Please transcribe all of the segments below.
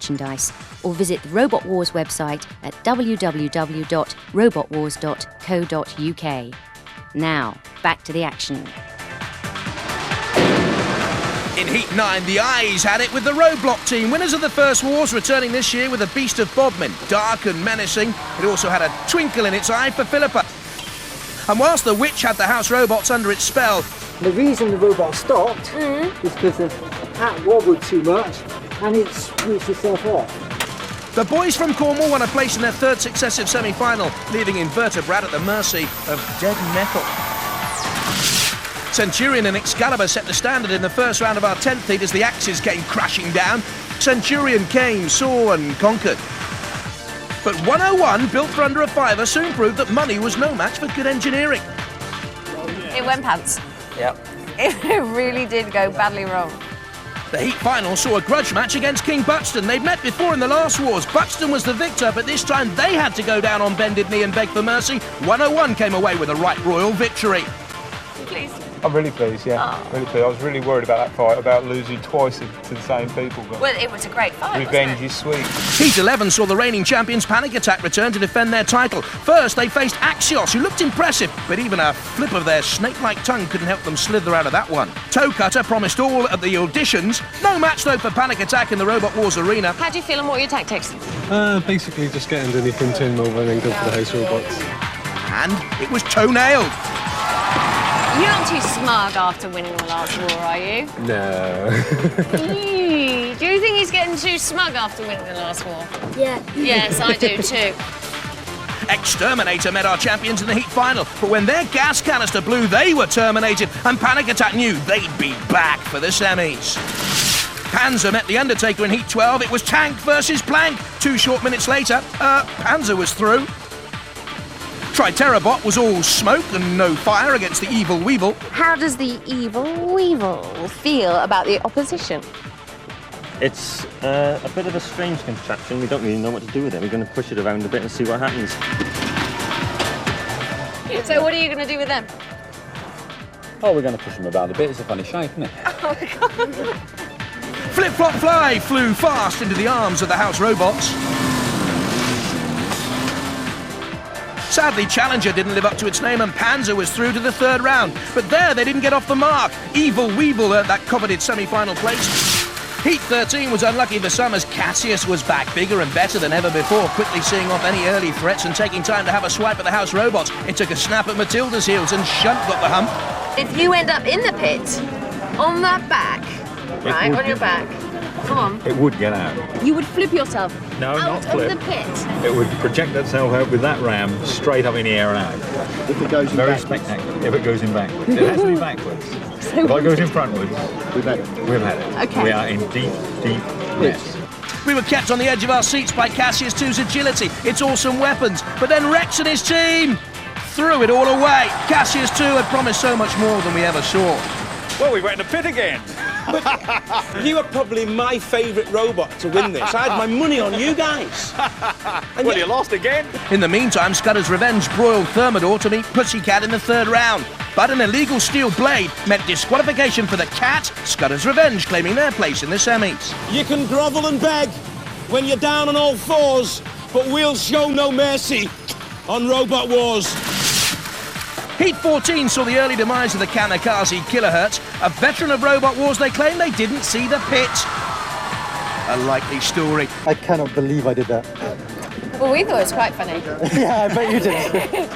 merchandise or visit the Robot Wars website at www.robotwars.co.uk. Now, back to the action. In Heat 9, the Eyes had it with the Roadblock team, winners of the first wars, returning this year with a beast of Bodmin, dark and menacing. It also had a twinkle in its eye for Philippa. And whilst the Witch had the house robots under its spell, the reason the robot stopped is because the hat wobbled too much and it switched itself off. the boys from Cornwall won a place in their third successive semi-final, leaving Invertebrate at the mercy of dead metal. Centurion and Excalibur set the standard in the first round of our 10th heat as the axes came crashing down. Centurion came, saw and conquered. But 101, built for under a fiver, soon proved that money was no match for good engineering. It went pants. Yep. It really did go badly wrong. The heat final saw a grudge match against King Buxton. They'd met before in the last wars. Buxton was the victor, but this time they had to go down on bended knee and beg for mercy. 101 came away with a right royal victory. Please. I'm really pleased, yeah. Really pleased. I was really worried about that fight, about losing twice to the same people. But Well, it was a great fight, revenge wasn't it? is sweet. Heat 11 saw the reigning champions Panic Attack return to defend their title. First, they faced Axios, who looked impressive, but even a flip of their snake-like tongue couldn't help them slither out of that one. Toe Cutter promised all at the auditions. No match, though, for Panic Attack in the Robot Wars arena. How do you feel and what are your tactics? Basically just get underneath in tin mold and then go for the house robots. And it was toe-nailed. You're not too smug after winning the last war, are you? No. Do you think he's getting too smug after winning the last war? Yeah. Yes, I do too. Exterminator met our champions in the heat final, but when their gas canister blew, they were terminated, and Panic Attack knew they'd be back for the semis. Panzer met the Undertaker in Heat 12. It was Tank versus Plank. 2 short minutes later, Panzer was through. Triterabot was all smoke and no fire against the Evil Weevil. How does the Evil Weevil feel about the opposition? It's a bit of a strange contraption. We don't really know what to do with it. We're going to push it around a bit and see what happens. So what are you going to do with them? Oh, we're going to push them about a bit. It's a funny shape, isn't it? Oh, God. Flip Flop Fly flew fast into the arms of the house robots. Sadly, Challenger didn't live up to its name and Panzer was through to the third round. But there, they didn't get off the mark. Evil Weevil earned that coveted semi-final place. Heat 13 was unlucky for some as Cassius was back bigger and better than ever before, quickly seeing off any early threats and taking time to have a swipe at the house robots. It took a snap at Matilda's heels and Shunt got the hump. If you end up in the pit, on that back, right, on your back, come on. It would get out. You would flip yourself No, out not flip. of the pit. It would project itself out with that ram straight up in the air and out. If it goes in Very backwards. spectacular. If it goes in backwards. It has to be backwards. If it goes in frontwards, We've had it. we've had it. Okay. We are in deep, deep mess. We were kept on the edge of our seats by Cassius 2's agility, its awesome weapons, but then Rex and his team threw it all away. Cassius 2 had promised so much more than we ever saw. Well, we went in the pit again. You were probably my favourite robot to win this. I had my money on you guys. And Well, you lost again. In the meantime, Scudder's Revenge broiled Thermidor to meet Pussycat in the third round. But an illegal steel blade meant disqualification for the Cat, Scudder's Revenge claiming their place in the semis. you can grovel and beg when you're down on all fours, but we'll show no mercy on Robot Wars. Heat 14 saw the early demise of the kamikaze Kilohertz. A veteran of Robot Wars, they claim they didn't see the pit. A likely story. I cannot believe I did that. Well, we thought it was quite funny. Yeah, I bet you did.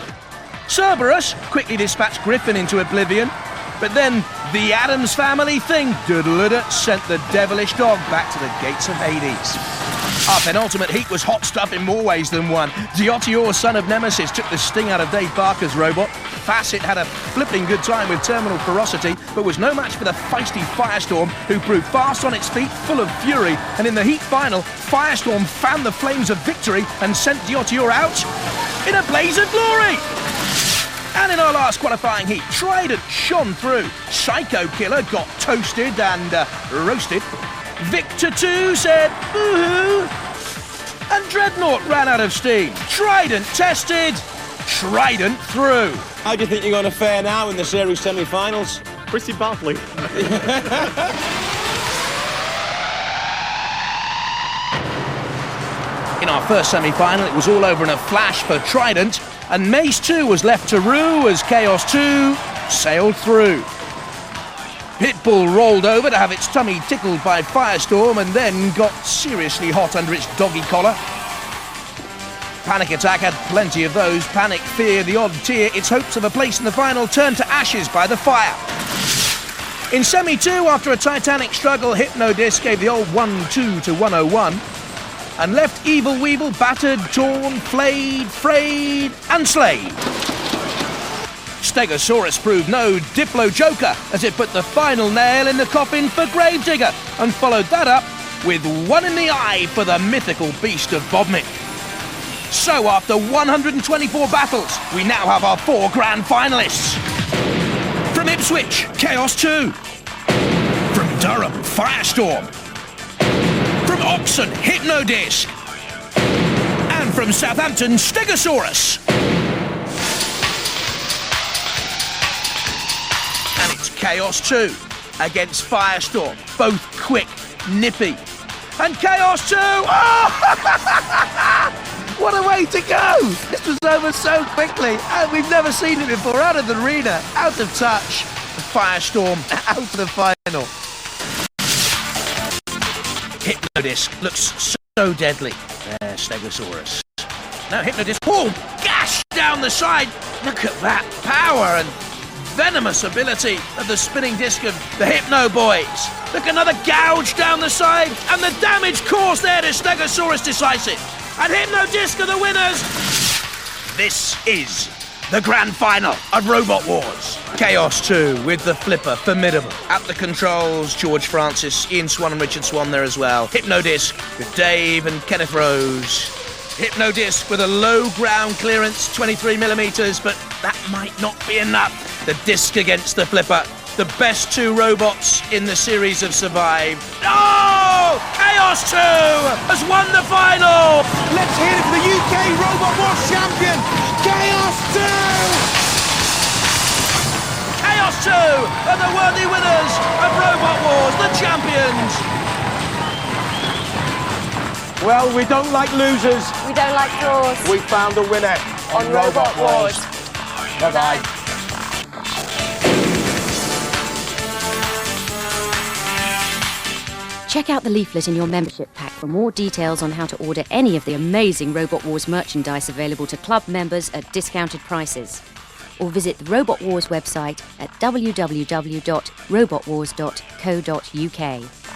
Cerberus quickly dispatched Griffin into oblivion, but then the Addams Family thing sent the devilish dog back to the gates of Hades. Our penultimate heat was hot stuff in more ways than one. Diotior, son of Nemesis, took the sting out of Dave Barker's robot. Facet had a flipping good time with terminal ferocity, but was no match for the feisty Firestorm, who proved fast on its feet, full of fury. And in the heat final, Firestorm fanned the flames of victory and sent Diotior out in a blaze of glory. And in our last qualifying heat, Trident shone through. Psycho Killer got toasted and roasted. Victor 2 said, boo-hoo. And Dreadnought ran out of steam. Trident tested. Trident through. How do you think you're going to fare now in the series semi-finals? Pretty badly. In our first semi-final, it was all over in a flash for Trident, and Mace 2 was left to rue as Chaos 2 sailed through. Pitbull rolled over to have its tummy tickled by Firestorm and then got seriously hot under its doggy collar. Panic Attack had plenty of those. Panic feared the odd tear. Its hopes of a place in the final turned to ashes by the fire. In semi-2, after a titanic struggle, Hypno-disc gave the old 1-2 to 101 and left Evil Weevil battered, torn, flayed, frayed and slayed. Steg-o-saw-us proved no Diplo joker as it put the final nail in the coffin for Gravedigger and followed that up with one in the eye for the mythical beast of Bodmin. So after 124 battles, we now have our 4 grand finalists. From Ipswich, Chaos 2. From Durham, Firestorm. From Oxon, Hypno-disc. And from Southampton, Steg-o-saw-us. And it's Chaos 2 against Firestorm, both quick, nippy. And Chaos 2! Oh! What a way to go! This was over so quickly, and we've never seen it before. Out of the arena, out of touch. Firestorm out of the final. Hypno-disc looks so deadly. There's Steg-o-saw-us. Now Hypno-disc, oh, gash down the side. Look at that power and venomous ability of the spinning disc of the Hypno Boys. Look, another gouge down the side, and the damage caused there to Steg-o-saw-us decisive. And Hypno-disc are the winners. This is the grand final of Robot Wars. Chaos 2 with the flipper, formidable. At the controls, George Francis, Ian Swan and Richard Swan there as well. Hypno-disc with Dave and Kenneth Rose. Hypno-disc with a low ground clearance, 23mm, but that might not be enough. The disc against the flipper. The best 2 robots in the series have survived. Oh! Chaos 2 has won the final! Let's hear it for the UK Robot Wars champion, Chaos 2! Chaos 2 are the worthy winners of Robot Wars, the champions! Well, we don't like losers. We don't like draws. We found a winner On Robot Wars. Bye-bye. Check out the leaflet in your membership pack for more details on how to order any of the amazing Robot Wars merchandise available to club members at discounted prices. Or visit the Robot Wars website at www.robotwars.co.uk.